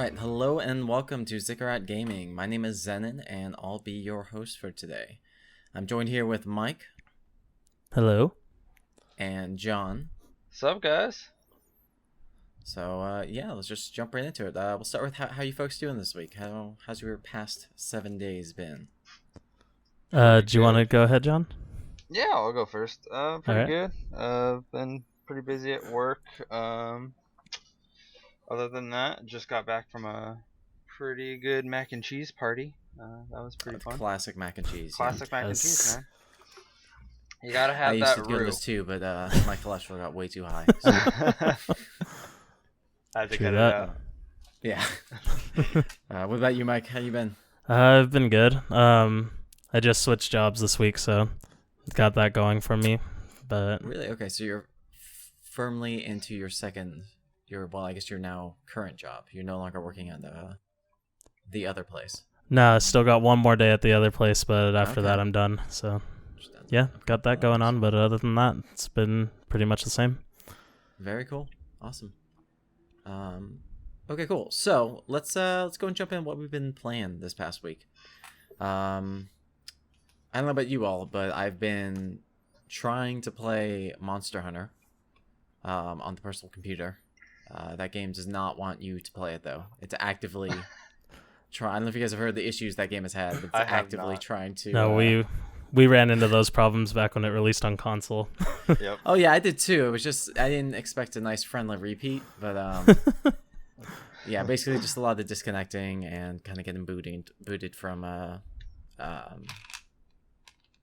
Alright, hello and welcome to Zikkurat Gaming. My name is Zenin and I'll be your host for today. I'm joined here with Mike. Hello. And John. What's up, guys? So, let's just jump right into it. We'll start with how you folks doing this week. How's your past 7 days been? Do you want to go ahead, John? Yeah, I'll go first. Pretty Alright. good. Been pretty busy at work. Other than that, just got back from a pretty good mac and cheese party. That was pretty fun. Classic mac and cheese. Classic mac and Yes. cheese, man. You gotta I have used that to go to roux. this too, but my cholesterol got way too high. So, Had to True cut it that. out. yeah. What about you, Mike? How you been? I've been good. I just switched jobs this week, so got that going for me. But Really? Okay, so you're firmly into your I guess your now current job. You're no longer working at the other place. no, still got one more day at the other place, but after Okay. that I'm done. So yeah, got that going on. But other than that, it's been pretty much the same. Very cool. Awesome. Okay, cool. So let's go and jump in what we've been playing this past week. I don't know about you all, but I've been trying to play Monster Hunter on the personal computer. That game does not want you to play it though. It's actively I don't know if you guys have heard the issues that game has had, but it's I have actively not. trying to. No, we ran into those problems back when it released on console. Yep. Oh yeah, I did too. It was just I didn't expect a nice friendly repeat, but yeah, basically just a lot of disconnecting and kind of getting booted from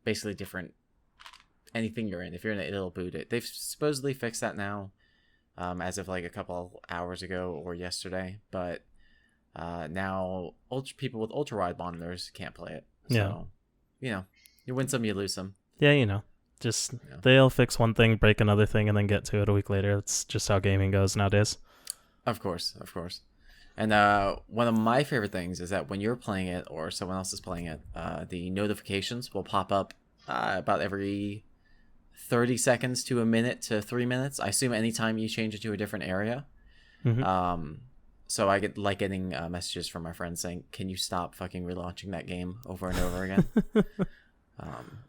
basically different anything you're in. If you're in it, it'll boot it. They've supposedly fixed that now, as of like a couple hours ago or yesterday. But now people with ultra wide monitors can't play it. So, you win some, you lose some. Yeah, just they'll fix one thing, break another thing, and then get to it a week later. It's just how gaming goes nowadays. Of course. And one of my favorite things is that when you're playing it or someone else is playing it, the notifications will pop up about every 30 seconds to a minute to 3 minutes. I assume anytime you change it to a different area. Mhm. So I get getting messages from my friends saying, "Can you stop fucking relaunching that game over and over again?"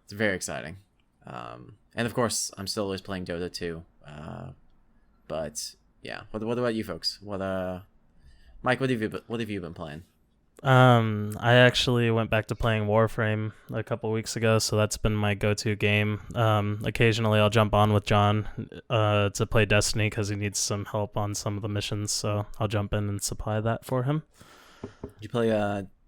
It's very exciting. And of course, I'm still always playing Dota 2. But yeah, what about you folks? Mike, what have you been playing? I actually went back to playing Warframe a couple weeks ago, so that's been my go-to game. Occasionally I'll jump on with John to play Destiny because he needs some help on some of the missions, so I'll jump in and supply that for him. Did you play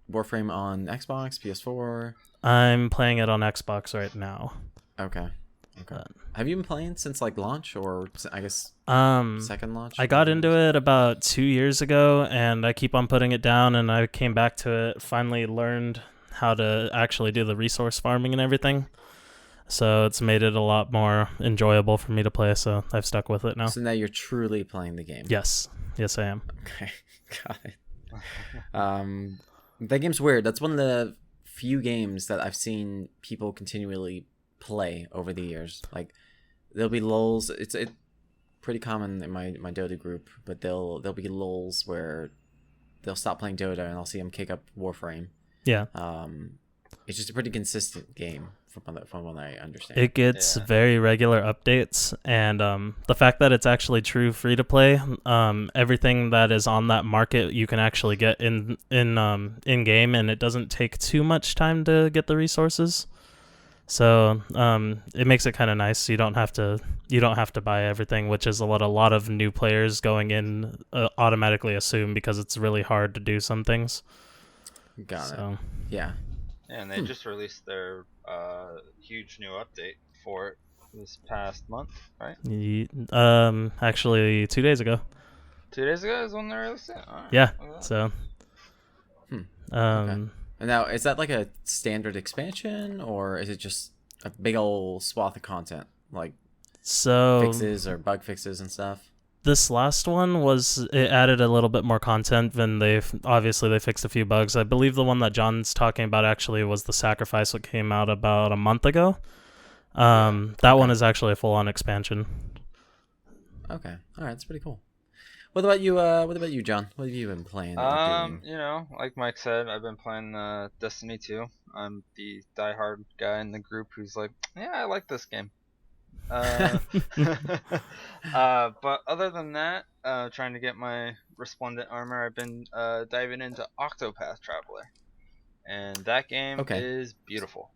Warframe on Xbox, PS4? I'm playing it on Xbox right now. Okay. Have you been playing since like launch, or I guess second launch? I got into it about 2 years ago, and I keep on putting it down, and I came back to it, finally learned how to actually do the resource farming and everything. So it's made it a lot more enjoyable for me to play, so I've stuck with it now. So now you're truly playing the game. Yes, I am. Okay, got it. That game's weird. That's one of the few games that I've seen people continually play over the years. Like there'll be lulls. It's pretty common in my Dota group, but there'll be lulls where they'll stop playing Dota and I'll see them kick up Warframe. Yeah. It's just a pretty consistent game from what I understand. It gets very regular updates, and the fact that it's actually true free to play, everything that is on that market you can actually get in game, and it doesn't take too much time to get the resources. So it makes it kind of nice. You don't have to buy everything, which is what a lot of new players going in automatically assume because it's really hard to do some things. Got it. Yeah. And they just released their huge new update for it this past month, right? Actually 2 days ago. 2 days ago is when they released it? All right. Yeah. Look at that. So. Okay. And now, is that like a standard expansion, or is it just a big old swath of content, like fixes or bug fixes and stuff? This last one it added a little bit more content than they fixed a few bugs. I believe the one that John's talking about actually was the Sacrifice that came out about a month ago. That one is actually a full-on expansion. Okay. All right. That's pretty cool. What about you? What about you, John? What have you been playing or doing? Like Mike said, I've been playing Destiny 2. I'm the diehard guy in the group who's like, yeah, I like this game. But other than that, trying to get my resplendent armor, I've been diving into Octopath Traveler, and that game is beautiful.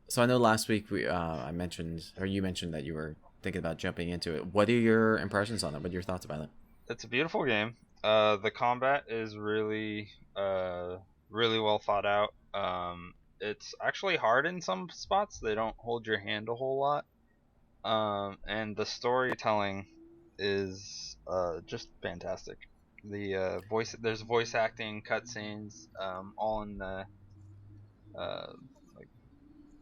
So I know last week I mentioned, or you mentioned, that you were thinking about jumping into it. What are your impressions on it? What are your thoughts about it? It's a beautiful game. The combat is really really well thought out. It's actually hard in some spots. They don't hold your hand a whole lot. And the storytelling is just fantastic. The there's voice acting, cutscenes, all in the like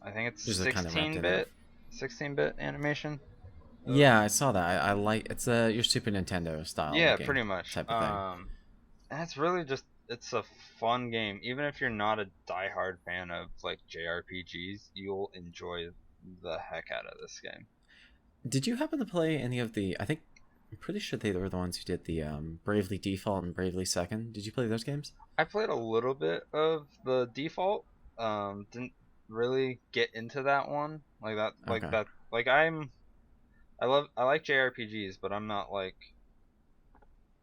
I think it's Just 16-bit animation. Yeah, I saw that. I like it's your Super Nintendo style. Yeah, pretty much. Type of thing. And it's really just it's a fun game. Even if you're not a diehard fan of like JRPGs, you'll enjoy the heck out of this game. Did you happen to play any of the? I'm pretty sure they were the ones who did the Bravely Default and Bravely Second. Did you play those games? I played a little bit of the Default. Didn't really get into that one like that. Like that. Like I like JRPGs, but I'm not like.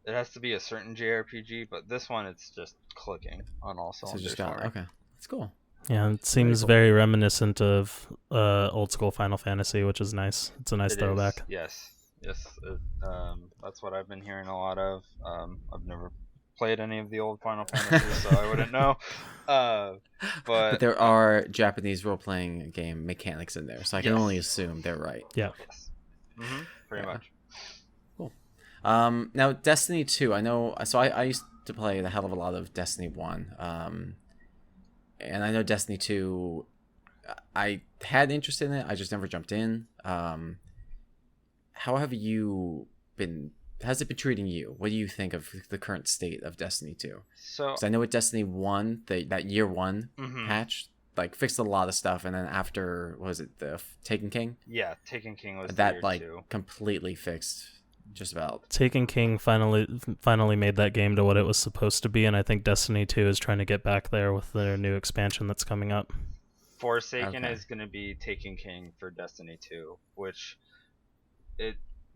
It has to be a certain JRPG, but this one it's just clicking on all cylinders. Okay, that's cool. Yeah, it seems very reminiscent of old school Final Fantasy, which is nice. It's a nice throwback. Yes. That's what I've been hearing a lot of. I've never played any of the old Final Fantasies, so I wouldn't know. But there are Japanese role-playing game mechanics in there, so I can only assume they're right. Yeah. Yes. Pretty much. Cool. Now Destiny 2, I know. So I used to play the hell of a lot of Destiny 1. And I know Destiny 2, I had interest in it. I just never jumped in. How have you been? How's it been treating you? What do you think of the current state of Destiny 2? So I know with Destiny 1, that year one patch, like fixed a lot of stuff, and then after, what was it, the Taken King? Yeah, Taken King was that year like 2. Completely fixed. Just about. Taken King finally made that game to what it was supposed to be, and I think Destiny 2 is trying to get back there with their new expansion that's coming up. Forsaken is going to be Taken King for Destiny 2, which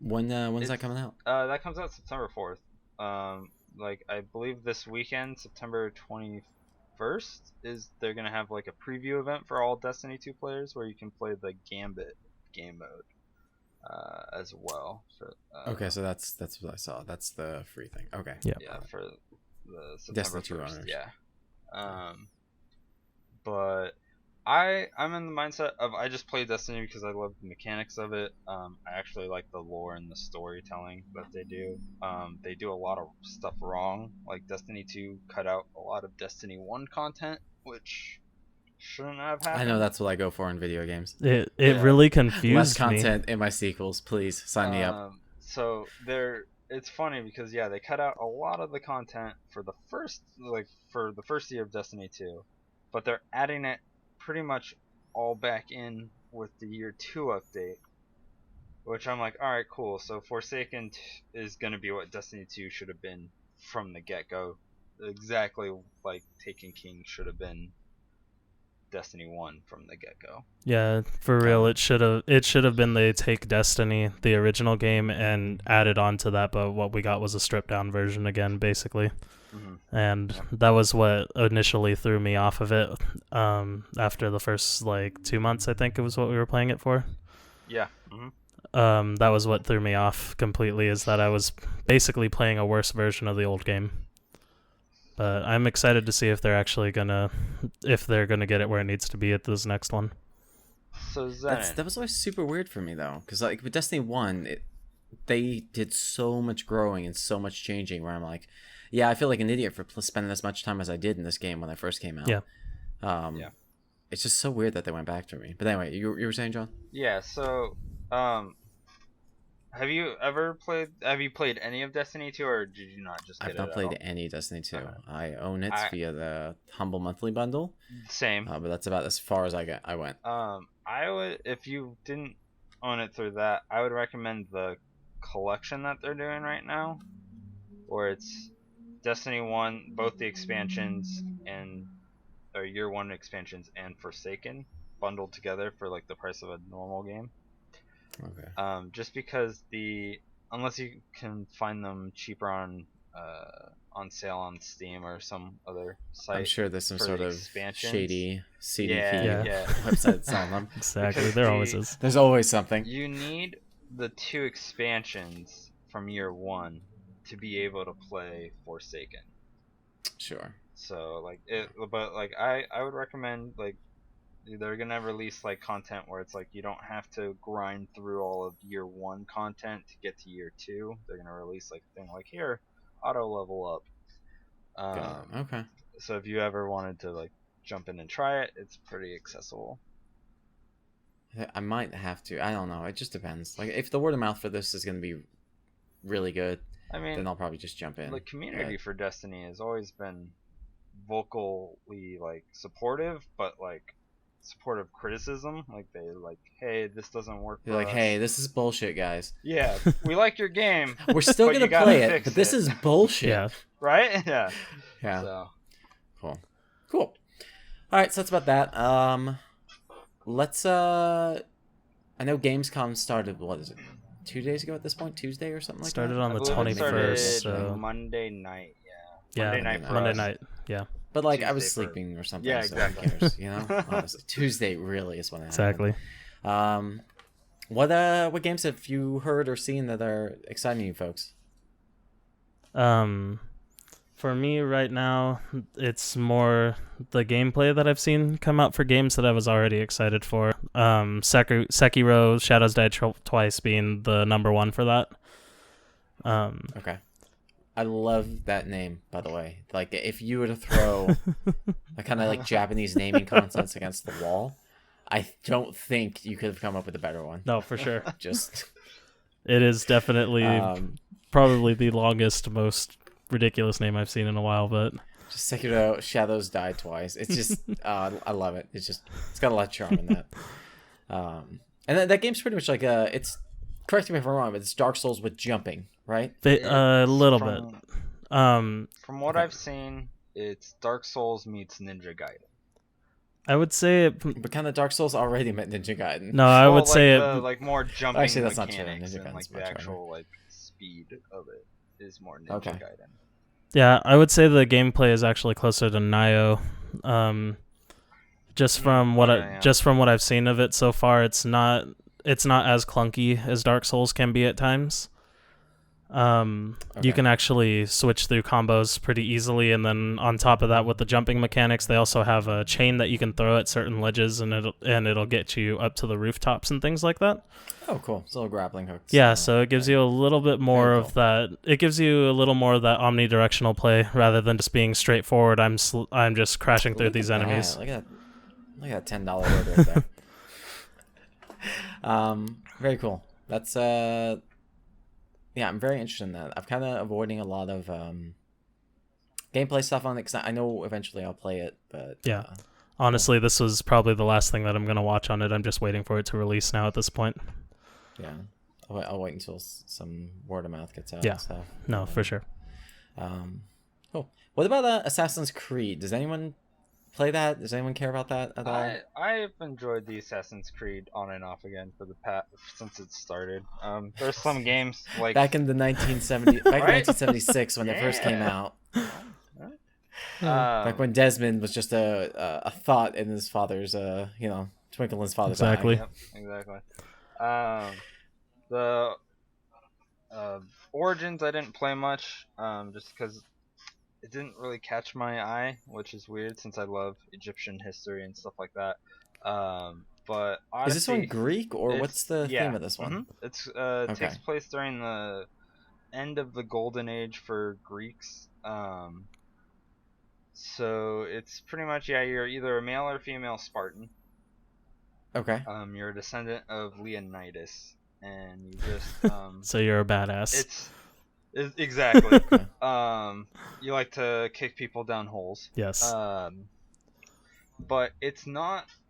when's that coming out? That comes out September 4th. Like I believe this weekend, September 21st, is they're going to have like a preview event for all Destiny 2 players where you can play the Gambit game mode. As well. Okay, so that's what I saw. That's the free thing. Okay. Yeah. Yeah, for the September Destiny 2 1st. owners. Yeah. But I'm in the mindset of I just play Destiny because I love the mechanics of it. I actually like the lore and the storytelling that they do. They do a lot of stuff wrong. Like Destiny 2 cut out a lot of Destiny 1 content, which shouldn't have happened. I know that's what I go for in video games. It really confused me. Less content in my sequels, please sign me up. So it's funny because they cut out a lot of the content for the first year of Destiny 2, but they're adding it pretty much all back in with the year 2 update, which I'm like, all right, cool. So Forsaken is going to be what Destiny 2 should have been from the get-go, exactly like Taken King should have been Destiny 1 from the get-go. Yeah, for real, it should have been they take Destiny, the original game, and added on to that, but what we got was a stripped down version again, basically. And that was what initially threw me off of it. After the first 2 months, I think it was what we were playing it for. Yeah. That was what threw me off completely, is that I was basically playing a worse version of the old game. But I'm excited to see if they're gonna get it where it needs to be at this next one. So Zenin. That was always super weird for me though, because with Destiny 1, they did so much growing and so much changing. Where I'm like, yeah, I feel like an idiot for spending as much time as I did in this game when I first came out. Yeah. It's just so weird that they went back to me. But anyway, you were saying, John? Yeah. So, have you played any of Destiny 2, or did you not just get it? I've not played any Destiny 2. Okay. I own it via the Humble Monthly Bundle. Same. But that's about as far as I went. I would, if you didn't own it through that, I would recommend the collection that they're doing right now. where it's Destiny 1, both the expansions or Year 1 expansions and Forsaken bundled together for like the price of a normal game. Okay. Just because unless you can find them cheaper on sale on Steam or some other site. I'm sure there's some sort of shady CDP website selling them. Exactly. There always is. There's always something. You need the 2 expansions from Year 1 to be able to play Forsaken. Sure. So like I would recommend like they're gonna release like content where it's like you don't have to grind through all of Year 1 content to get to Year 2. They're gonna release like a thing like here, auto level up. Okay. So if you ever wanted to like jump in and try it, it's pretty accessible. I might have to. I don't know. It just depends. Like if the word of mouth for this is gonna be really good, then I'll probably just jump in. The community for Destiny has always been vocally like supportive, but like supportive criticism. Like they like, hey, this doesn't work. They're like, hey, this is bullshit, guys. Yeah, we like your game. We're still gonna play it, but this is bullshit. Yeah. Right? Yeah. Yeah. So. Cool. All right, so that's about that. Let's I know Gamescom started. What is it? 2 days ago at this point, Tuesday or something like started that. On the 21st. So Monday night. Yeah. Monday night. Yeah. But like Tuesday I was sleeping or something. Yeah, so exactly. who cares, you know? Honestly, Tuesday really is when it Exactly. happened. What games have you heard or seen that are exciting you folks? For me right now, it's more the gameplay that I've seen come out for games that I was already excited for. Sekiro Shadows Die Twice being the number one for that. Okay. I love that name, by the way. Like, if you were to throw a kind of like Japanese naming concepts against the wall, I don't think you could have come up with a better one. No, for sure. It is definitely probably the longest, most ridiculous name I've seen in a while, but just Sekiro Shadows Die Twice. It's just I love it. It's got a lot of charm in that. And that game's pretty much like it's, correct me if I'm wrong, but it's Dark Souls with jumping, right? A little bit. From what I've seen, it's Dark Souls meets Ninja Gaiden. I would say but kind of Dark Souls already met Ninja Gaiden. No, I would say like more jumping. Actually, that's not true. Mechanics Ninja and Gaiden's like the much actual like speed of it is more Ninja Okay. Gaiden. Yeah, I would say the gameplay is actually closer to Nioh. Just from what I've seen of it so far, it's not as clunky as Dark Souls can be at times. You can actually switch through combos pretty easily, and then on top of that, with the jumping mechanics, they also have a chain that you can throw at certain ledges, and it'll get you up to the rooftops and things like that. Oh, cool! It's little grappling hooks. Yeah, so it gives you a little bit more of that. It gives you a little more of that omnidirectional play rather than just being straightforward. I'm just crashing through these enemies. Look at that $10 word right there. Very cool. That's yeah, I'm very interested in that. I'm kind of avoiding a lot of gameplay stuff on it because I know eventually I'll play it, but yeah. Honestly, this was probably the last thing that I'm going to watch on it. I'm just waiting for it to release now at this point. Yeah. I'll wait until some word of mouth gets out. Yeah. And stuff. No, for sure. Cool. What about Assassin's Creed? Does anyone play that? Does anyone care about that at all? I've enjoyed the Assassin's Creed on and off again since it started. There's some games like back in 1976 when it first came out. Back when Desmond was just a thought in his father's twinkle in his father's eye. Yep, exactly. The Origins I didn't play much, just because it didn't really catch my eye, which is weird since I love Egyptian history and stuff like that. But Odyssey, is this one Greek or what's the theme of this one? Mm-hmm. It takes place during the end of the Golden Age for Greeks. So it's pretty much you're either a male or female Spartan. Okay. You're a descendant of Leonidas, and you just so you're a badass. It's exactly. You like to kick people down holes. Yes. But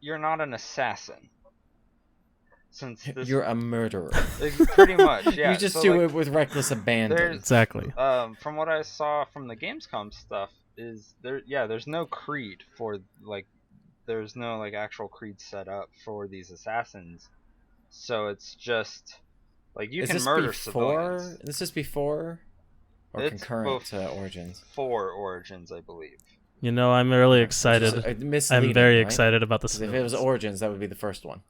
you're not an assassin. since this You're a murderer. pretty much, yeah. You just So, do like, it with reckless abandon. Exactly. from what I saw from the Gamescom stuff, is there? Yeah, there's no creed for like, there's no like actual creed set up for these assassins. So it's just like you Is can this murder before? civilians. This is before or It's concurrent to Origins? For Origins, I believe. You know, I'm really Which is, excited. misleading, I'm very right? excited about the 'Cause if it was civilians. Origins, that would be the first one.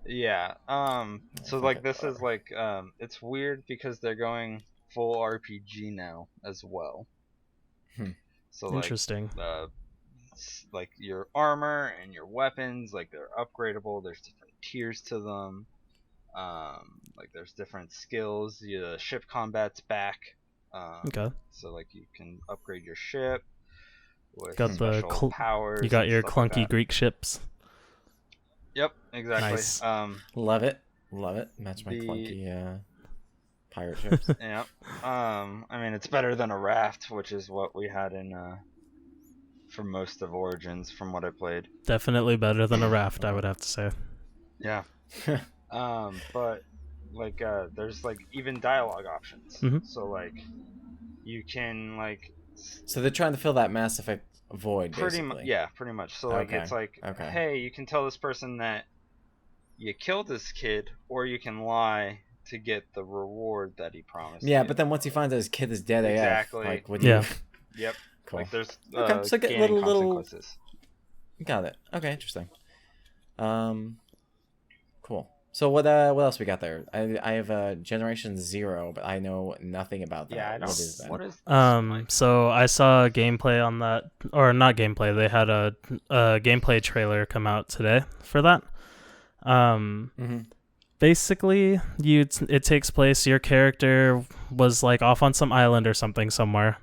Yeah. So fuck like it, this is whatever. like it's weird because they're going full RPG now as well. So like Interesting. like your armor and your weapons, like they're upgradable. There's different tiers to them. Like there's different skills. The ship combat's back. Okay. So like you can upgrade your ship with Got the special powers. You got and your stuff like clunky that. Greek ships. Yep, exactly. Nice. Love it. Match my The- clunky pirate ships. Yeah. I mean, it's better than a raft, which is what we had in for most of Origins, from what I played. Definitely better than a raft, I would have to say. Yeah. But like, there's like even dialogue options. Mhm. So like, you can like So they're trying to fill that Mass Effect void, pretty much, basically. yeah, pretty much. So like, Okay, it's like, okay. hey, you can tell this person that you killed this kid, or you can lie to get the reward that he promised. Yeah, you. but then once he finds out his kid is dead Exactly. AF, like, what Yeah. Yep. Cool. Like there's Okay, so get gaining little- consequences. Got it. Okay, interesting. Cool. So what else we got there? I have Generation Zero, but I know nothing about that. Yeah, I don't. What is that? What is this? So I saw gameplay on that, or not gameplay. They had a gameplay trailer come out today for that. Mhm. Basically, it takes place. Your character was like off on some island or something somewhere,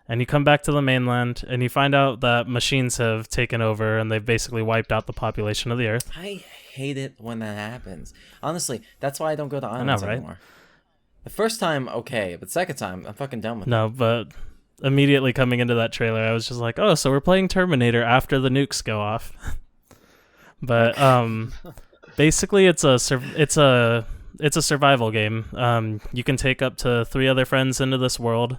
and you come back to the mainland, and you find out that machines have taken over, and they've basically wiped out the population of the Earth. I hate it when that happens. Honestly, that's why I don't go to islands right? anymore. The first time, okay, but second time, I'm fucking done with it. No, but immediately coming into that trailer, I was just like, oh, so we're playing Terminator after the nukes go off. But basically, it's a survival game. You can take up to 3 other friends into this world,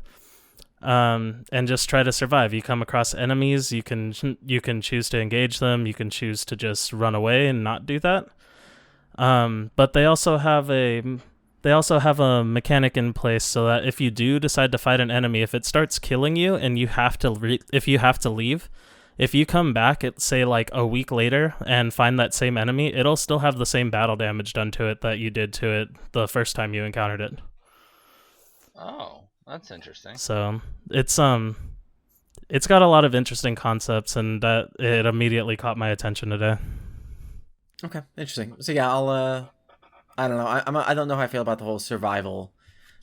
and just try to survive. You come across enemies, you can choose to engage them. You can choose to just run away and not do that. But they also have a mechanic in place so that if you do decide to fight an enemy, if it starts killing you and you have to leave, if you come back at say like a week later and find that same enemy, it'll still have the same battle damage done to it that you did to it the first time you encountered it. Oh, that's interesting. So it's got a lot of interesting concepts, and that it immediately caught my attention today. Okay, interesting. So yeah, I'll I don't know. I don't know how I feel about the whole survival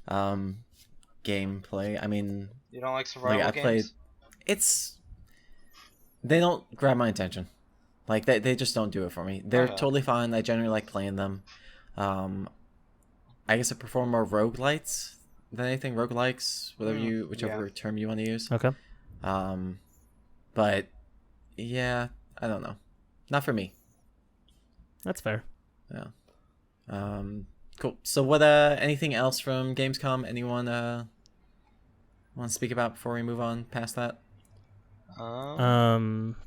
gameplay. I mean, You don't like survival I games? played. They don't grab my attention. Like they just don't do it for me. They're Okay. totally fine. I generally like playing them. I guess I prefer more roguelites than anything. Roguelikes, whichever term you want to use. Okay. But yeah, I don't know. Not for me. That's fair. Yeah. Cool. So what anything else from Gamescom anyone want to speak about before we move on past that?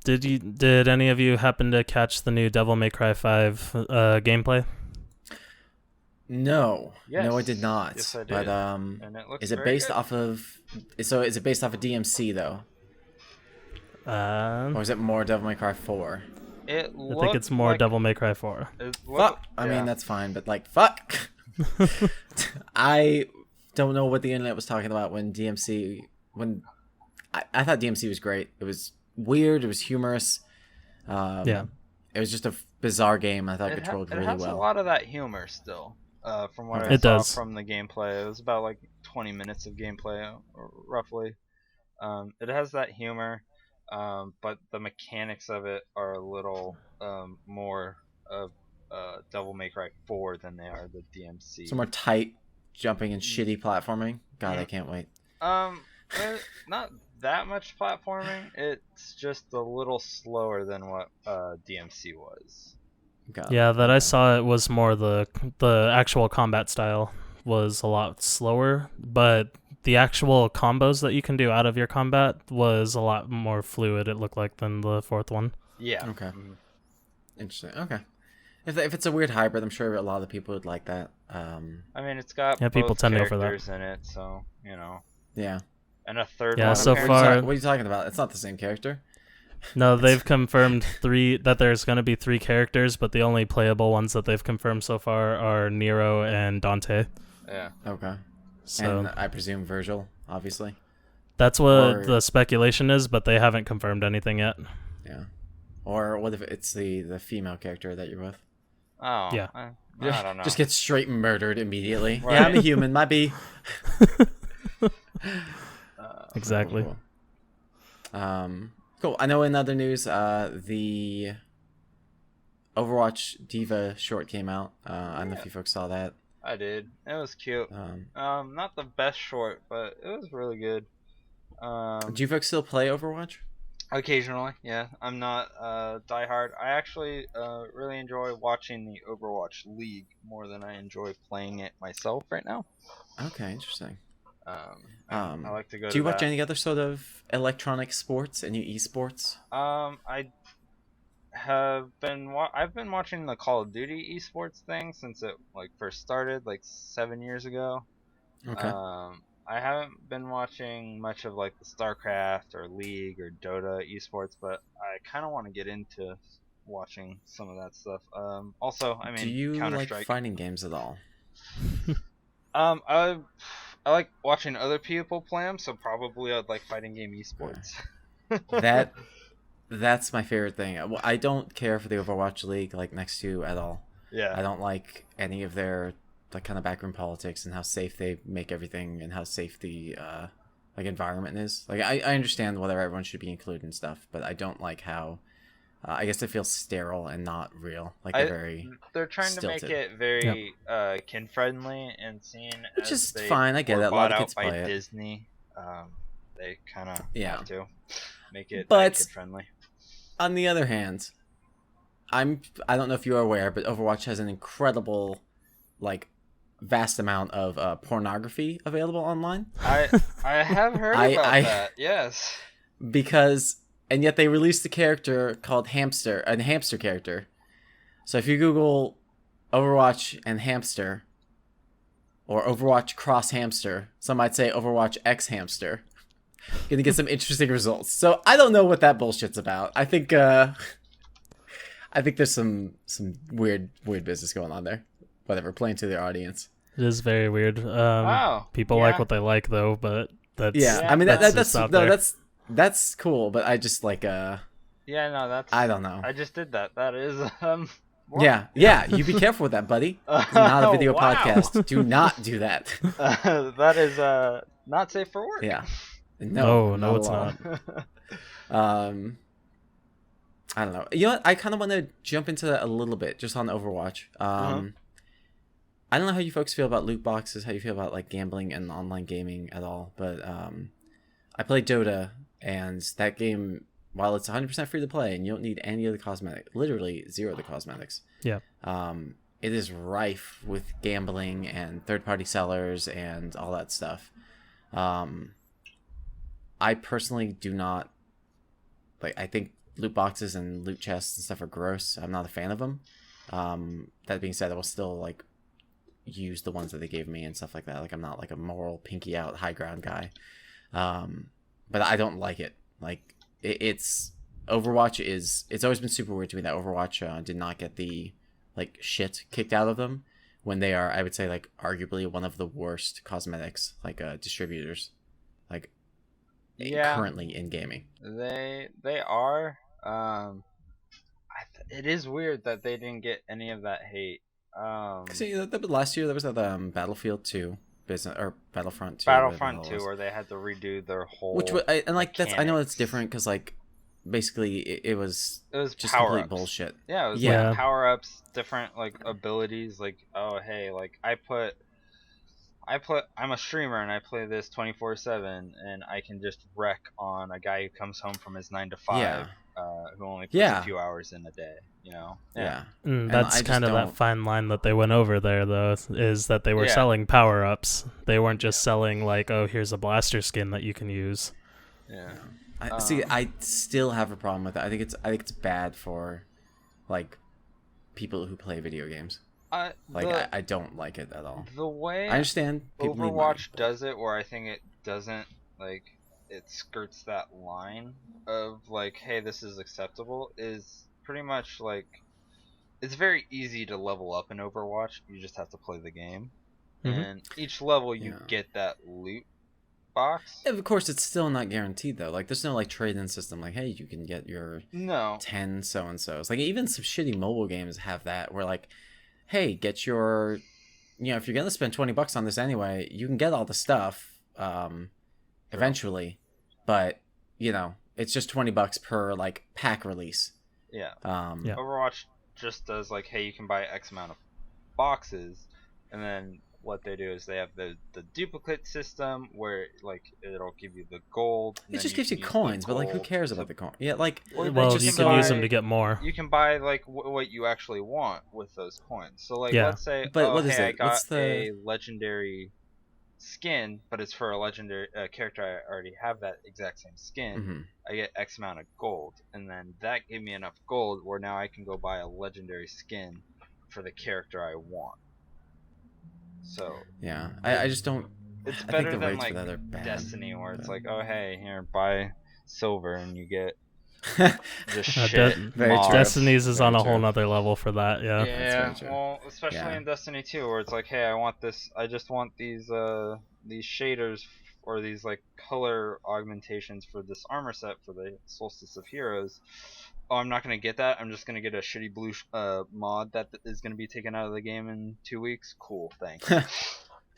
Did any of you happen to catch the new Devil May Cry 5 gameplay? No. Yes. No, I did not. Yes, I did. But And it looks is it very based good. off of is it based off of DMC though? Or is it more Devil May Cry 4? I I think it's more Devil May Cry 4. Fuck. I mean, that's fine, but like, fuck. I don't know what the internet was talking about when I thought DMC was great. It was weird. It was humorous. Yeah. It was just a bizarre game. I thought it controlled it really has well. a lot of that humor still. From what Okay. I It saw does. from the gameplay, it was about like 20 minutes of gameplay, roughly. It has that humor, but the mechanics of it are a little more of Devil May Cry 4 than they are the DMC. Some more tight jumping and shitty platforming. God, Yeah. I can't wait. Not that much platforming. It's just a little slower than what DMC was. got Yeah, that I okay. saw, it was more the actual combat style was a lot slower, but the actual combos that you can do out of your combat was a lot more fluid, it looked like, than the fourth one. Yeah. Okay. Mhm. Interesting. Okay. If it's a weird hybrid, I'm sure a lot of people would like that. I mean, it's got Yeah, people both tend to go for that. characters in it, so Yeah. and a third Yeah, one. so apparently. far- What are you talking about? It's not the same character. No, they've confirmed that there's going to be 3 characters, but the only playable ones that they've confirmed so far are Nero and Dante. Yeah. Okay. So And I presume Virgil, obviously. that's what or- the speculation is, but they haven't confirmed anything yet. Yeah. Or what if it's the female character that you're with? Oh. Yeah. I don't know. Just get straight murdered immediately. Right. Yeah, I'm a human. My B. Exactly. Cool. I know in other news, the Overwatch Diva short came out. I don't know if you folks saw that. I did. It was cute. Not the best short, but it was really good. Do you folks still play Overwatch? Occasionally, yeah. I'm not diehard. I actually really enjoy watching the Overwatch League more than I enjoy playing it myself right now. Okay, interesting. I like to go. Do you to watch that. any other sort of electronic sports? Any esports? I have been. I've been watching the Call of Duty esports thing since it first started 7 years ago. Okay. I haven't been watching much of the StarCraft or League or Dota esports, but I kind of want to get into watching some of that stuff. Also, I mean, Do you Counter-Strike. like fighting games at all? I like watching other people play them, so probably I'd like fighting game esports. That's my favorite thing. I don't care for the Overwatch League next to you at all. Yeah. I don't like any of their kind of backroom politics and how safe they make everything and how safe the environment is. I understand whether everyone should be included and stuff, but I don't like how I guess it feels sterile and not real. They're trying stilted. to make it very kid friendly, and seeing Which as is they fine. I get were it. A lot bought of out kids by play it. Disney. They kind of Yeah. have to make it But- kid friendly. On the other hand, I don't know if you are aware, but Overwatch has an incredible vast amount of pornography available online. I have heard about that. Yes. And yet they released a character called Hamster, a hamster character. So if you Google Overwatch and hamster, or Overwatch cross hamster, some might say Overwatch X hamster, you're gonna get some interesting results. So I don't know what that bullshit's about. I think there's some weird business going on there. Whatever, playing to their audience. It is very weird. People yeah. like what they like, though, but that's I mean that's just out there. that's cool, but I just Yeah, no, that's. I don't know. I just did that. That is what? Yeah. You be careful with that, buddy. It's not a video Wow. podcast. Do not do that. That is not safe for work. Yeah. No, not it's at all. not. I don't know. You know what? I kind of want to jump into that a little bit, just on Overwatch. I don't know how you folks feel about loot boxes, how you feel about gambling and online gaming at all, but I played Dota, and that game, while it's 100% free to play and you don't need any of the cosmetics, literally zero of the cosmetics. Yeah. It is rife with gambling and third-party sellers and all that stuff. I personally do not I think loot boxes and loot chests and stuff are gross. I'm not a fan of them. That being said, I will still use the ones that they gave me and stuff like that. I'm not a moral pinky out high ground guy. But I don't like it. It's Overwatch it's always been super weird to me that Overwatch did not get the shit kicked out of them when they are, I would say, arguably one of the worst cosmetics distributors currently in gaming. They are. It is weird that they didn't get any of that hate. See, last year there was that Battlefield 2 business, or Battlefront 2. Battlefront 2, where they had to redo their whole. That's, I know it's different because basically it was just complete bullshit. Yeah, it was Yeah. power ups, different abilities. I'm a streamer and I play this 24/7, and I can just wreck on a guy who comes home from his 9 to 5. Yeah. who only puts Yeah. a few hours in a day. You know. Yeah. That's I just kind of that don't- fine line that they went over there, though, is that they were Yeah. selling power-ups. They weren't just selling, like, oh, here's a blaster skin that you can use. Yeah. I still have a problem with it. I think it's bad for, like, people who play video games. I don't like it at all. The way I understand people need money, Overwatch but- does it, where I think it doesn't, like, it skirts that line of, like, hey, this is acceptable, is pretty much, like, it's very easy to level up in Overwatch. You just have to play the game. Mhm. And each level you get that loot box. Of course, it's still not guaranteed though. Like, there's no like trade-in system. Like, hey, you can get your 10 so and so. It's like even some shitty mobile games have that, where like, hey, get your, if you're gonna spend $20 on this anyway, you can get all the stuff, eventually, but it's just $20 per like pack release. Yeah. Yeah. Overwatch just does like, hey, you can buy X amount of boxes, and then what they do is they have the duplicate system where like it'll give you the gold. It just gives you coins, but like, who cares about the coin? Yeah, like, Well, Well, just you can use buy- them to get more. You can buy like what you actually want with those coins. So like, Yeah. let's say, But oh, what is hey, I it? got What's the- a legendary skin, but it's for a legendary character. I already have that exact same skin. mhm. I get X amount of gold, and then that gave me enough gold where now I can go buy a legendary skin for the character I want. So Yeah, I just don't. it's I think better the than rates like for that are bad. Destiny, where it's but- like, oh hey, here, buy silver and you get just Uh, shit. Very true. mods. Destiny's is Very on a whole true. nother level for that, yeah. Yeah, very true. well, especially Yeah. in Destiny 2, where it's like, hey, I want this. I just want these shaders or these like color augmentations for this armor set for the Solstice of Heroes. Oh, I'm not gonna get that. I'm just gonna get a shitty blue mod that is gonna be taken out of the game in 2 weeks. Cool, thanks.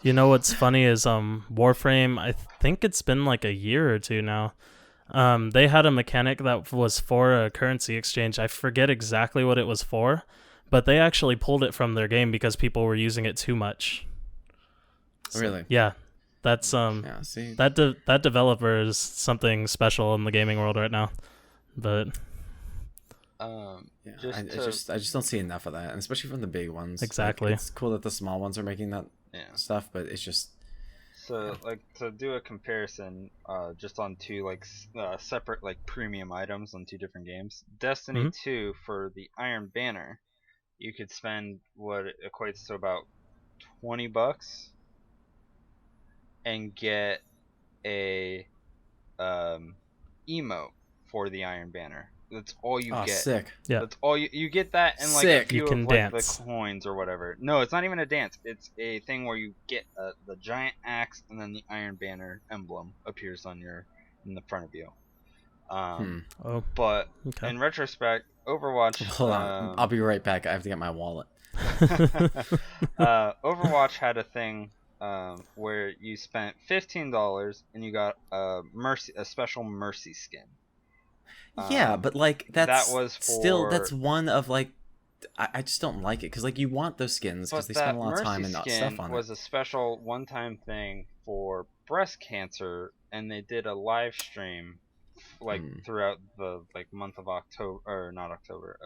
You know what's funny is Warframe, I think it's been like a year or two now. They had a mechanic that was for a currency exchange. I forget exactly what it was for, but they actually pulled it from their game because people were using it too much. So, Really? yeah. That's Yeah. See. that developer is something special in the gaming world right now. But Yeah, just I to- just don't see enough of that, and especially from the big ones. Like, Exactly. it's cool that the small ones are making that Yeah. stuff, but it's just So, like, to do a comparison, just on two like separate like premium items on two different games. Destiny Mhm. 2 for the Iron Banner, you could spend what equates to about $20 and get a emote for the Iron Banner. That's all you oh get. sick. Yeah. That's all you get that and like Sick. a few You can of like dance. the coins or whatever. No, it's not even a dance. It's a thing where you get the giant axe and then the Iron Banner emblem appears on in the front of you. oh, But okay. in retrospect, Overwatch. Hold on, I'll be right back. I have to get my wallet. Overwatch had a thing where you spent $15 and you got a special mercy skin. Yeah, but like that's that was still that's for- one of like I just don't like it because like you want those skins because But they spend that a lot of time mercy and skin stuff on was it. a special one-time thing for breast cancer, and they did a live stream like throughout the like month of October, or not October,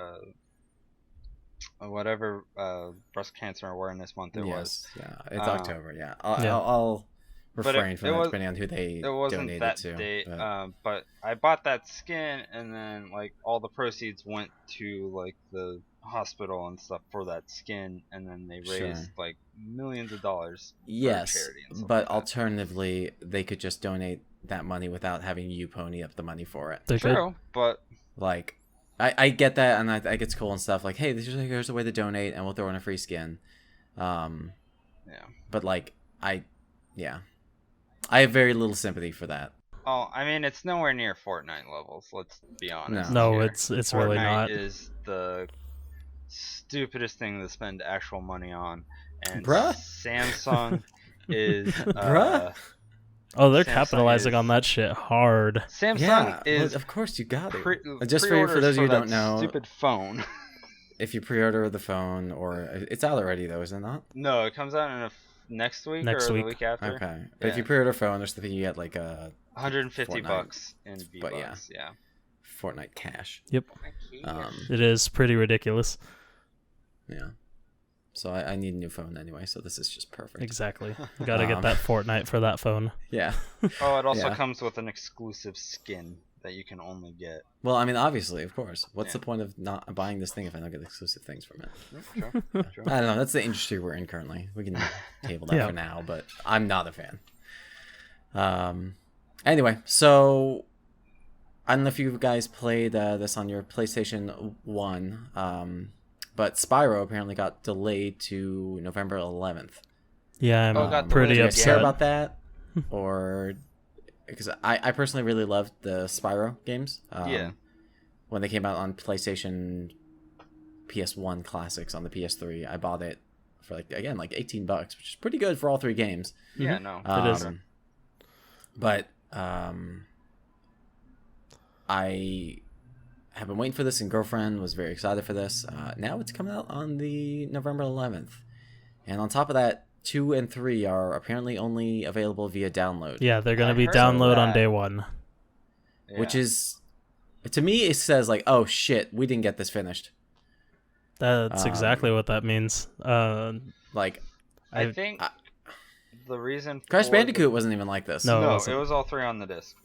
whatever breast cancer awareness month it was. Yeah, it's Um, October. Yeah, Yeah. I'll But refrain it from that was- depending on who they It wasn't donated that to. date, but- but I bought that skin, and then like all the proceeds went to like the hospital and stuff for that skin, and then they Sure. raised like millions of dollars. Yes, charity and stuff but like that. alternatively, they could just donate that money without having you pony up the money for it. They could. True, but Like, I get that, and I think it's cool and stuff. Like, hey, here's a way to donate, and we'll throw in a free skin. yeah. But like, I have very little sympathy for that. Oh, I mean, it's nowhere near Fortnite levels. Let's be honest. No, here. it's Fortnite really not. is the stupidest thing to spend actual money on, and Bruh. Samsung is Bruh. Oh, they're Samsung capitalizing is- on that shit hard. Samsung Yeah, is well, of course you got it. pre- Just for pre-orders those of you who that don't know, stupid phone. if you pre-order the phone, or it's out already though, is it not? No, it comes out in next week Next or week. the week after. Okay, but if Yeah. you pre-order a phone, there's the thing you get like a $150 Fortnite. in V But yeah. bucks. Yeah. Fortnite cash. Yep. Um, It is pretty ridiculous. yeah. So I need a new phone anyway, so this is just perfect. Exactly. You gotta get that Fortnite for that phone. Yeah. Oh, it also Yeah. comes with an exclusive skin that you can only get. Well, I mean, obviously, of course. What's Yeah. the point of not buying this thing if I don't get exclusive things from it? Sure. I don't know. That's the industry we're in currently. We can table that Yeah. for now, but I'm not a fan. Anyway, so I don't know if you guys played this on your PlayStation 1, but Spyro apparently got delayed to November 11th. Yeah, I'm got pretty delayed Do you again? guys care upset. about that? Or because I personally really loved the Spyro games. Yeah. When they came out on PlayStation PS1 classics on the PS3, I bought it for like $18, which is pretty good for all three games. Yeah, no. It is. But I have been waiting for this, and girlfriend was very excited for this. Now it's coming out on the November 11th, and on top of that, 2 and 3 are apparently only available via download. Yeah, they're gonna I be heard of download on that. day one. Which Yeah. is, to me, it says like, oh shit, we didn't get this finished. That's exactly what that means. Like, I think the reason Crash for Bandicoot wasn't even like this. No. it No, wasn't. it was all three on the disc.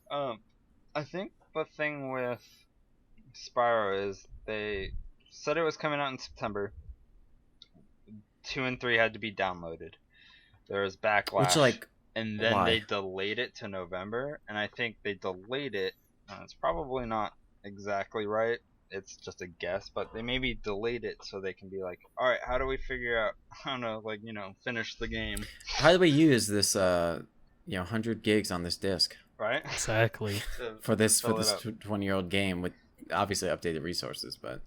I think the thing with Spyro is they said it was coming out in September. 2 and 3 had to be downloaded. There was backlash, Which, like, and then why? they delayed it to November. And I think they delayed it. It's probably not exactly right. It's just a guess, but they maybe delayed it so they can be like, all right, how do we figure out how to finish the game, how do we use this 100 gigs on this disc right? Exactly. for this fill it up. 20-year-old game with obviously updated resources? But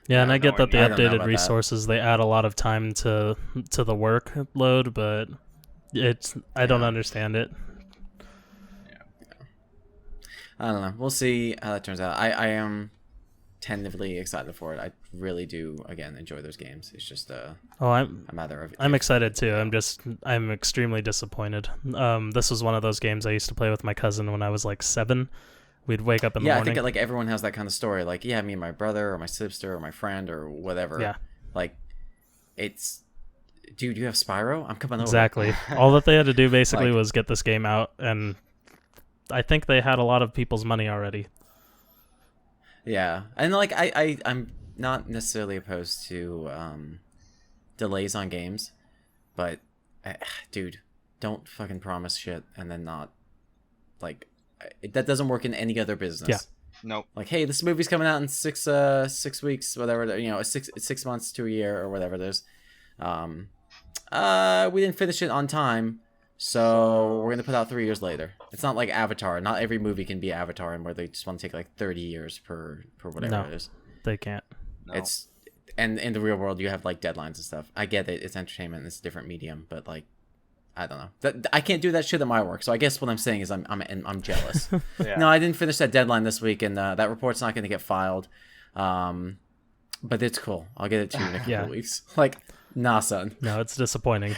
Yeah, and I I have get no that the idea. I don't know updated about that. resources they add a lot of time to the workload, but I don't Yeah. understand it. I don't know. We'll see how that turns out. I am tentatively excited for it. I really do, again, enjoy those games. It's just Oh, I'm a matter of... I'm excited too. I'm extremely disappointed. This was one of those games I used to play with my cousin when I was like 7. We'd wake up in the Yeah, I morning. think like everyone has that kind of story. Like, yeah, me and my brother or my sister or my friend or whatever. Yeah. Like, it's... Dude, you have Spyro? I'm coming over. Exactly. All that they had to do basically Like- was get this game out, and I think they had a lot of people's money already. Yeah, and like I'm not necessarily opposed to delays on games, but dude, don't fucking promise shit and then not like that doesn't work in any other business. Yeah. Nope. Like, hey, this movie's coming out in 6 weeks, whatever, 6 months to a year or whatever it is. We didn't finish it on time. So we're gonna put out 3 years later. It's not like Avatar. Not every movie can be Avatar, and where they just want to take like 30 years per whatever No. it is. They can't. No. It's and in the real world you have like deadlines and stuff. I get it. It's entertainment. It's a different medium, but like I don't know. I can't do that shit at my work. So I guess what I'm saying is I'm jealous. Yeah. No, I didn't finish that deadline this week, and that report's not gonna get filed. But it's cool. I'll get it to you in a couple Yeah. of weeks. Like, nah, son. No, it's disappointing.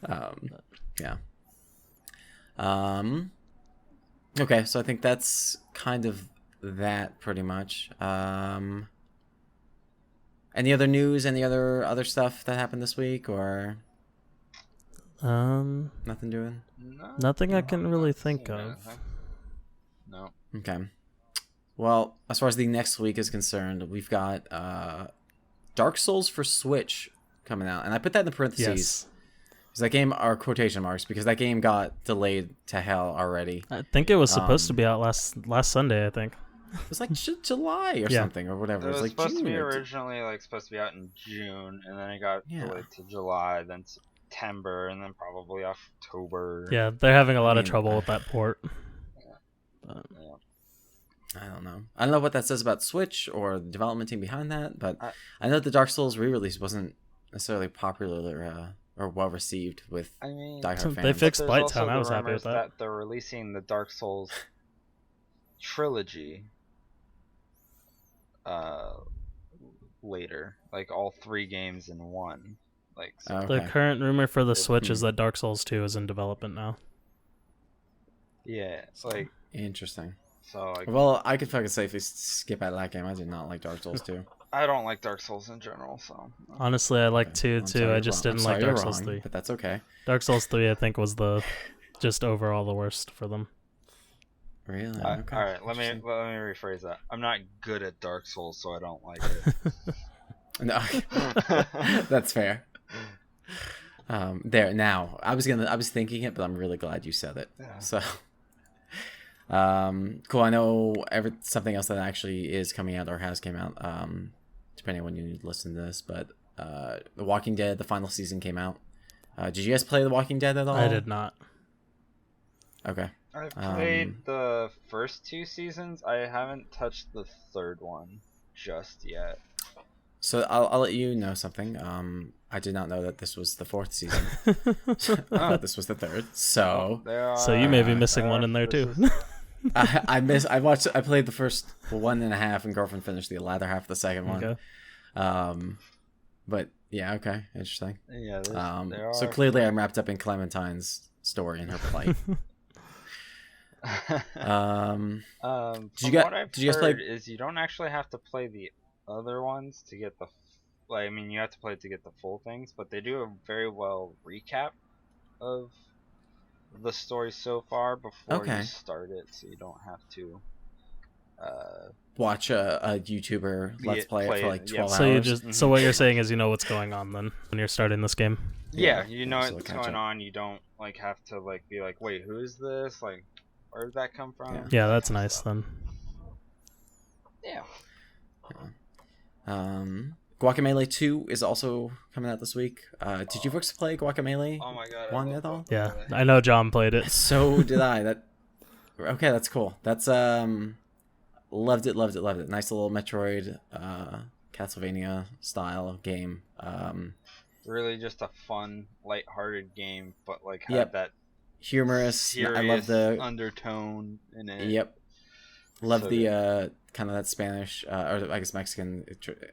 Yeah. Okay, so I think that's kind of that pretty much. Any other news? Any other stuff that happened this week, or nothing doing? No, Nothing I can I'm really not think seeing of. anything. No. Okay. Well, as far as the next week is concerned, we've got Dark Souls for Switch coming out, and I put that in the parentheses. Yes. Because that game are quotation marks because that game got delayed to hell already. I think it was supposed to be out last Sunday, I think. It was like July or Yeah. something or whatever. It was like supposed to be June or originally supposed to be out in June, and then it got Yeah. delayed to July, then September, and then probably October. Yeah, they're having a lot of mean, trouble with that port. Yeah. I don't know. I don't know what that says about Switch or the development team behind that, but I know the Dark Souls re-release wasn't necessarily popular or well received with I mean, diehard They fans. fixed there's Blight also Town. I the was happy with rumors that. they're releasing the Dark Souls trilogy later, like all 3 games in one. Like, so, Okay. The current rumor for the Switch is Hmm. that Dark Souls 2 is in development now. yeah, it's like Interesting. So Well, I could fucking safely skip out of that game. I did not like Dark Souls 2. I don't like Dark Souls in general. So Honestly, I like Okay. 2 I'm too. sorry I you're just wrong. I'm didn't sorry like you're Dark Souls wrong, 3. but that's okay. Dark Souls 3, I think, was the just overall the worst for them. Really? all Okay. right, let me rephrase that. I'm not good at Dark Souls, so I don't like it. No, that's fair. There now. I was thinking it, but I'm really glad you said it. Yeah. So, cool. I know something else that actually is coming out or has came out. Depending on when you listen to this, but The Walking Dead, the final season came out. Did you guys play The Walking Dead at all? I did not. Okay. I've played the first 2 seasons. I haven't touched the third one just yet. So I'll let you know something. I did not know that this was the 4th season. This was the 3rd. So So you may be missing one in there too. I played the first 1.5, and girlfriend finished the latter half of the second one. Okay. But yeah, okay, interesting. Yeah. So clearly I'm wrapped up in Clementine's story and her plight. Did you guys play? Is you don't actually have to play the other ones to get the. I mean, you have to play it to get the full things, but they do a very well recap of the story so far before you start it, so you don't have to watch a YouTuber let's play it for like 12 So hours. you just so what you're saying is you know what's going on then when you're starting this game. Yeah, you know so what's going on. You don't like have to like be like, wait, who is this? Like, where did that come from? Yeah, that's nice then. Yeah. Guacamelee 2 is also coming out this week. Did you folks play Guacamelee? Oh my god. 1 at all? Yeah, I know John played it. So did I. Okay, that's cool. That's loved it. Nice little Metroid, Castlevania style game. Really just a fun, light-hearted game, but like had Yep. that humorous. serious I love the undertone in it. Yep. Love So the kind of that Spanish or I guess Mexican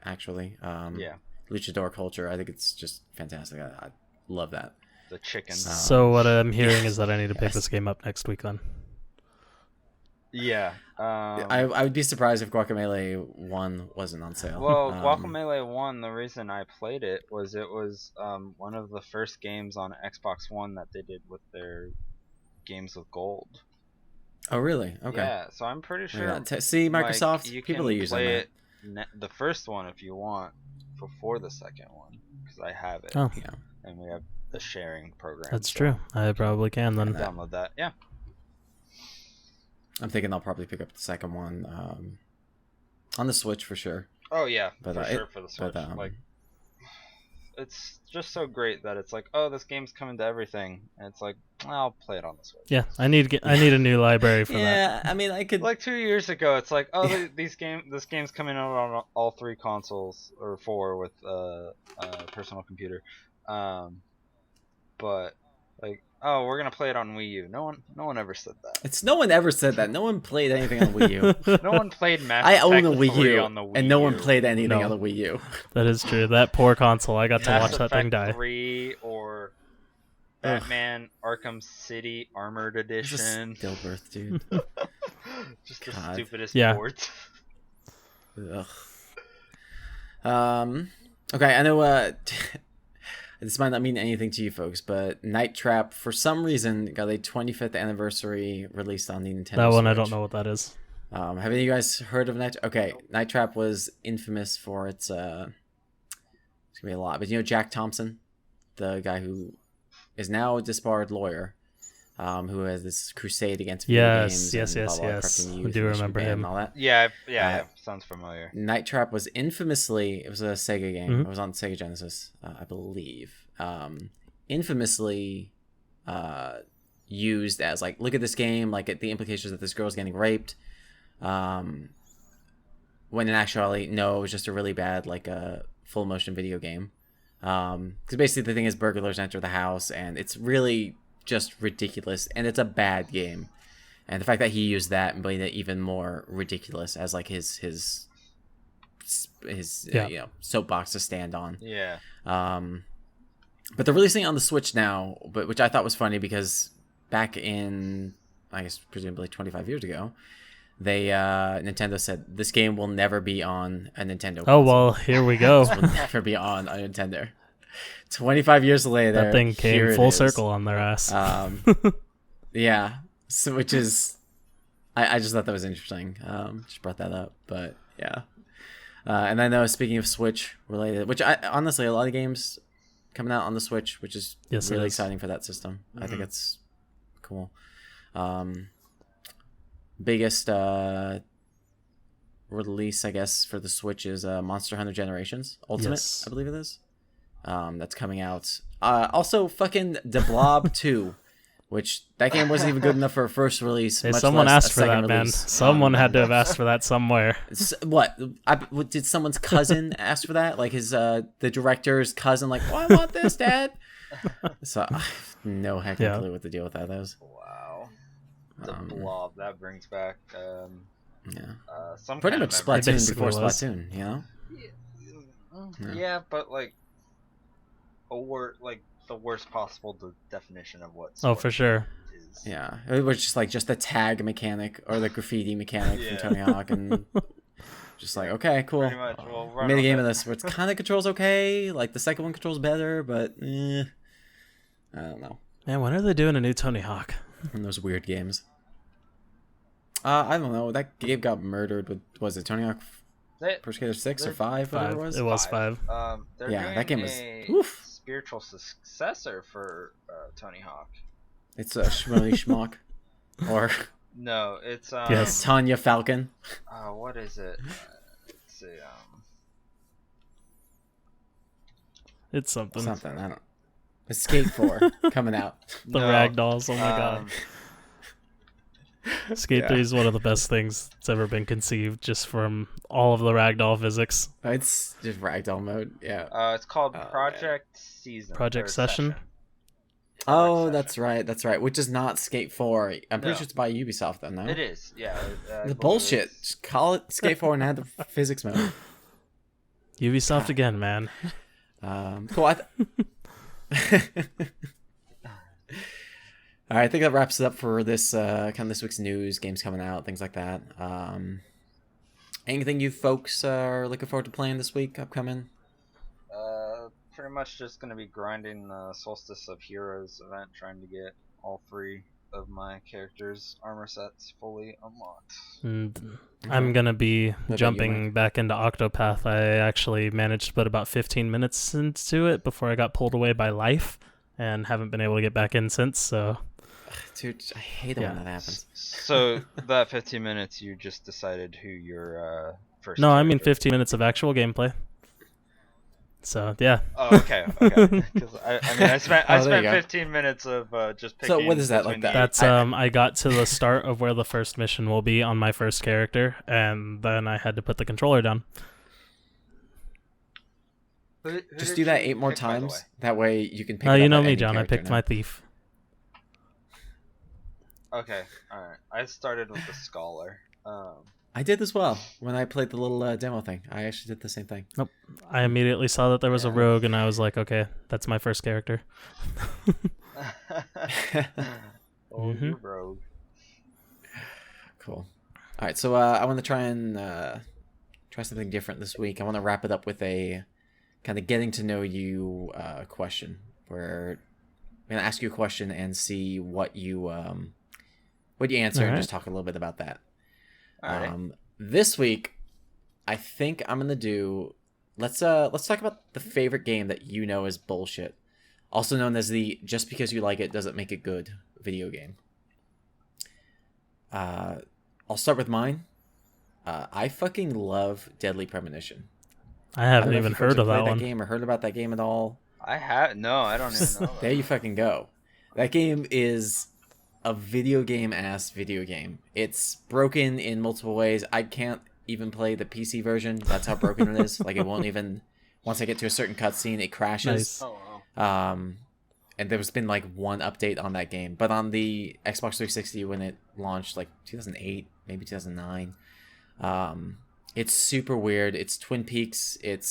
actually. Yeah. Luchador culture. I think it's just fantastic. I love that. The chicken. So what I'm hearing is that I need to pick this game up next week then. Yeah. I would be surprised if Guacamelee 1 wasn't on sale. Well, Guacamelee 1, the reason I played it was one of the first games on Xbox One that they did with their games with gold. Oh, really? Okay. Yeah, so I'm pretty sure. See, Microsoft, like, you people are can using play that. it the first one if you want before the second one, because I have it. Oh, Yeah. And we have the sharing program. that's so true. I probably can then. Download that. Yeah. I'm thinking I'll probably pick up the second one on the Switch for sure. Oh yeah, But, for sure for the Switch. Like, it's just so great that it's like, oh, this game's coming to everything, and it's like, I'll play it on the Switch. Yeah, I need a new library for that. Yeah, I mean, I could. Like 2 years ago, it's like, oh, this game's coming out on all 3 consoles or 4 with a personal computer, but like, oh, we're gonna play it on Wii U. No one ever said that. No one ever said that. No one played anything on Wii U. No one played Mass I own Effect a Wii 3 U, on the Wii and no U. one played anything No. on the Wii U. That is true. That poor console. I got to watch that thing die. 3 or Batman Arkham City Armored It's a Edition. stillbirth, dude. Just the God. stupidest Yeah. ports. Ugh. Okay, I know this might not mean anything to you folks, but Night Trap for some reason got a 25th anniversary released on the Nintendo That one Switch. I don't know what that is. Have any of you guys heard of Night? Okay, Night Trap was infamous for its it's gonna be a lot, but you know Jack Thompson, the guy who is now a disbarred lawyer, who has this crusade against video games. Yes. and blah, blah, Yes. corrupting I youth do and should be remember banned him. and all that. Yeah, sounds familiar. Night Trap was infamously, it was a Sega game. Mhm. It was on Sega Genesis, I believe. Infamously used as like, look at this game, like the implications that this girl's getting raped. When in actuality, no, it was just a really bad like a full motion video game. Because basically the thing is burglars enter the house and it's really just ridiculous and it's a bad game. And the fact that he used that and made it even more ridiculous as like his soapbox to stand on. Yeah. But they're releasing it on the Switch now, but which I thought was funny because back in, I guess presumably 25 years ago, they Nintendo said this game will never be on a Nintendo Oh console. well, here we go. This will never be on a Nintendo. 25 years later, That thing here came it full is. circle on their ass. Yeah, so which is, I just thought that was interesting. Just brought that up, but yeah. And I know, speaking of Switch related, which I honestly, a lot of games coming out on the Switch, which is Yes, it really is. exciting for that system. I think it's cool. Biggest release, I guess, for the Switch is Monster Hunter Generations Ultimate, Yes. I believe it is. That's coming out. Also, fucking The Blob 2, which that game wasn't even good enough for a first release. Hey, much someone less asked a for second that, man. release. Someone had to have asked for that somewhere. What? Did someone's cousin ask for that? Like his the director's cousin, like, oh, I want this, Dad. So I have no heckin' clue what the deal with that is. Wow. The Blob, that brings back some pretty kind much of memory. Splatoon before was. Splatoon, you know? Yeah, but like the worst possible definition of what. Oh, for sure. Is. Yeah, it was just the tag mechanic or the graffiti mechanic from Tony Hawk, and just like, okay, cool. Pretty much. We'll made a game of this where it's kind of controls okay. Like the second one controls better, but I don't know. Man, when are they doing a new Tony Hawk? From those weird games. I don't know. That game got murdered with, was it Tony Hawk Pro Skater 6 or 5? Whatever it was. It was 5. They're Yeah, doing that game was a oof. spiritual successor for Tony Hawk. It's a Shmurley Schmuck. Or No, it's Yes. Tanya Falcon. what is it? Let's see. It's something. Something. I don't. Skate 4 coming out. The No, ragdolls. Oh my god. Skate yeah. 3 is one of the best things that's ever been conceived, just from all of the ragdoll physics. It's just ragdoll mode. Yeah. It's called Oh, Project Season. Project or Session? Oh, Session. that's right. That's right. Which is not Skate 4. I'm pretty No. sure it's by Ubisoft, then, no? It is. Yeah. The bullshit. Just call it Skate 4 and add the physics mode. Ubisoft again, man. Cool. All right, I think that wraps it up for this kind of this week's news, games coming out, things like that. Anything you folks are looking forward to playing this week, upcoming? Pretty much just gonna be grinding the Solstice of Heroes event, trying to get all 3 of my characters' armor sets fully unlocked. And I'm going to be you, jumping Mike? back into Octopath. I actually managed to put about 15 minutes into it before I got pulled away by life, and haven't been able to get back in since, so... Dude, I hate it when that happens. So that 15 minutes, you just decided who your first. No, I mean character- 15 minutes of actual gameplay. So, yeah. Oh, okay. 'Cause I spent Oh, there you go. 15 minutes of just picking. So what is that, like between that? the- That's I got to the start of where the first mission will be on my first character, and then I had to put the controller down. Who Just did do that you 8 more pick, by the times. way? That way you can pick it You up know at me, any John. I character picked now. my thief. Okay, all right. I started with the scholar. I did as well when I played the little demo thing. I actually did the same thing. I immediately saw that there was a Yeah. rogue, and I was like, okay, that's my first character. You rogue. Cool. All right, so I want to try and try something different this week. I want to wrap it up with a kind of getting to know you question, where I'm gonna ask you a question and see what you answer, and Alright. just talk a little bit about that. All right. This week, I think I'm gonna do. Let's talk about the favorite game that you know is bullshit, also known as the "just because you like it doesn't make it good" video game. I'll start with mine. I fucking love Deadly Premonition. I I haven't don't know if even you folks heard have of that played one. game or heard about that game at all. I don't even know. There you fucking go. That game is a video game-ass video game. It's broken in multiple ways. I can't even play the PC version. That's how broken it is. Like, it won't even... Once I get to a certain cutscene, it crashes. Nice. Oh wow. And there's been, like, one update on that game. But on the Xbox 360, when it launched, like, 2008, maybe 2009, it's super weird. It's Twin Peaks. It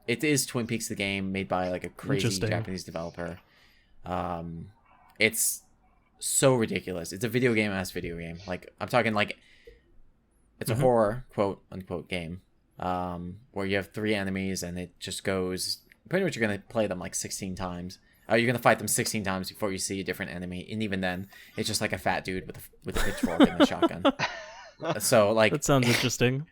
is Twin Peaks, the game, made by, like, a crazy Interesting. Japanese developer. It's so ridiculous. It's a video game-ass video game. Like, I'm talking, like, it's a horror quote unquote game, where you have 3 enemies and it just goes pretty much. You're gonna play them like 16 times. You're gonna fight them 16 times before you see a different enemy, and even then, it's just like a fat dude with a pitchfork and a shotgun. So like That sounds interesting.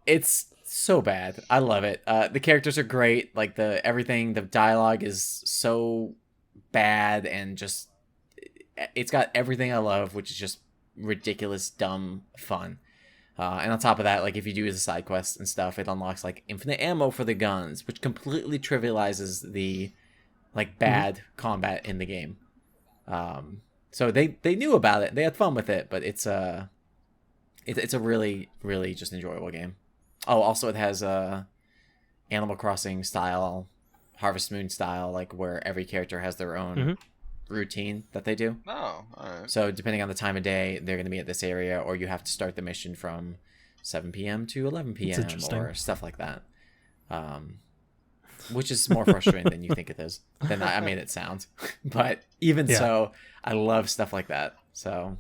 It's so bad. I love it. The characters are great. Like the dialogue is so bad, and just it's got everything I love, which is just ridiculous, dumb fun. And on top of that, like if you do the side quests and stuff, it unlocks like infinite ammo for the guns, which completely trivializes the like bad combat in the game. So they knew about it. They had fun with it, but it's a really, really just enjoyable game. Oh, also it has Animal Crossing style, Harvest Moon style, like where every character has their own routine that they do. Oh, alright. So depending on the time of day, they're going to be at this area, or you have to start the mission from 7 p.m. to 11 p.m. or stuff like that. Which is more frustrating than you think it is, than I made it sound. But even so, I love stuff like that. So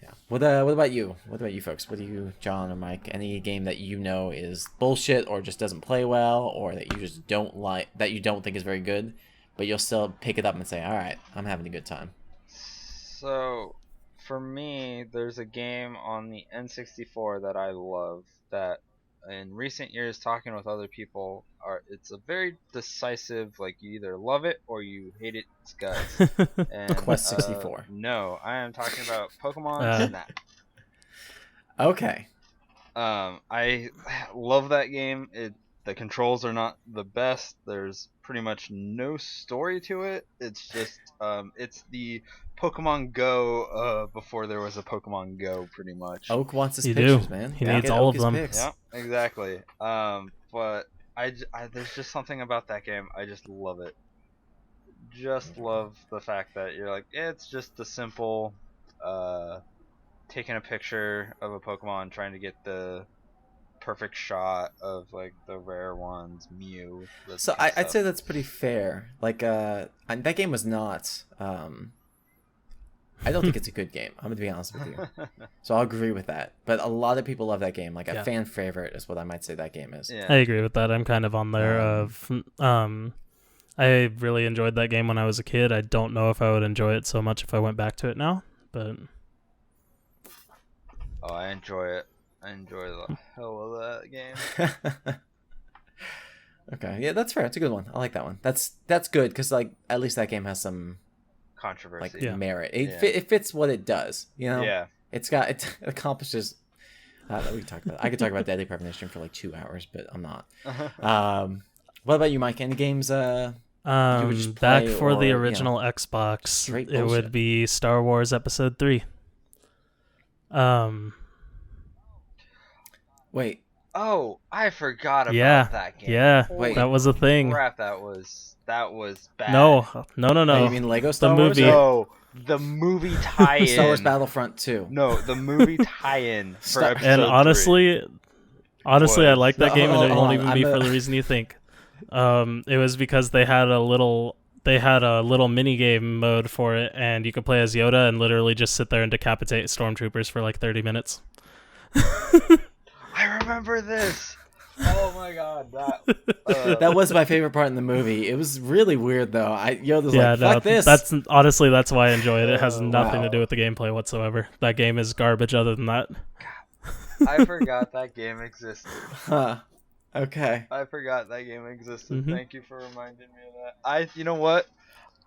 yeah. What about you? What about you folks? What do you, John or Mike? Any game that you know is bullshit or just doesn't play well, or that you just don't like, that you don't think is very good, but you'll still pick it up and say, all right, I'm having a good time? So, for me, there's a game on the N64 that I love that in recent years, talking with other people, it's a very decisive, like you either love it or you hate it, it's guts. And, Quest 64. No, I am talking about Pokemon Snap. Okay. I love that game. The controls are not the best. There's pretty much no story to it. It's just it's the Pokemon Go before there was a Pokemon Go, pretty much. Oak wants his pictures, man. He needs all of them. Yeah, exactly. But I there's just something about that game. I just love it. Just love the fact that you're like, it's just a simple taking a picture of a Pokemon, trying to get the perfect shot of like the rare ones, Mew. So I'd say that's pretty fair. Like that game was not I don't think it's a good game. I'm gonna be honest with you. So I'll agree with that. But a lot of people love that game. Like a fan favorite is what I might say that game is. Yeah. I agree with that. I'm kind of on there I really enjoyed that game when I was a kid. I don't know if I would enjoy it so much if I went back to it now, but oh, I enjoy it. I enjoy the hell of that game. Okay, yeah, that's fair. It's a good one. I like that one. That's good because like at least that game has some Controversy, like merit. It fits what it does. You know. Yeah. It accomplishes. We can talk about. I could talk about Deadly Premonition for like 2 hours, but I'm not. What about you, Mike? Any games? You would just back play for the or, original Xbox, straight it would bullshit? be Star Wars Episode 3. Wait. Oh, I forgot about that game. Yeah, Wait. that was a thing. Crap, that was bad. No. Oh, you mean Lego Star Wars? movie. No, the movie tie-in. Star Wars Battlefront 2. No, the movie tie-in for episode And 3. honestly, I like that game, and it hold won't on, even be for the reason you think. It was because they had a little mini game mode for it, and you could play as Yoda and literally just sit there and decapitate stormtroopers for like 30 minutes. I remember this. Oh my god, That was my favorite part in the movie. It was really weird though. Yoda's like, fuck this. That's why I enjoy it. It has nothing to do with the gameplay whatsoever. That game is garbage other than that. I forgot that game existed. Huh. Okay. I forgot that game existed. Mhm. Thank you for reminding me of that. You know what?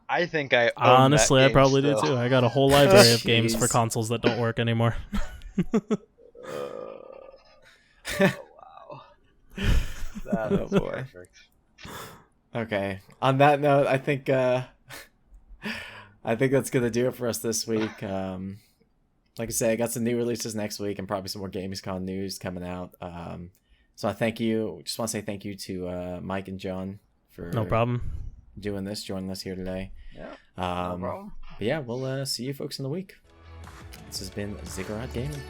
I think I own Honestly, that I game probably still. do too. I got a whole library of games for Jeez. consoles that don't work anymore. Oh wow. That Oh, was boy. perfect. Okay. On that note, I think that's gonna do it for us this week. Like I say, I got some new releases next week and probably some more Gamescom news coming out. So I thank you. Just want to say thank you to Mike and John for No problem. joining us here today. Yeah. No problem. But yeah, we'll see you folks in the week. This has been Zikkurat Gaming.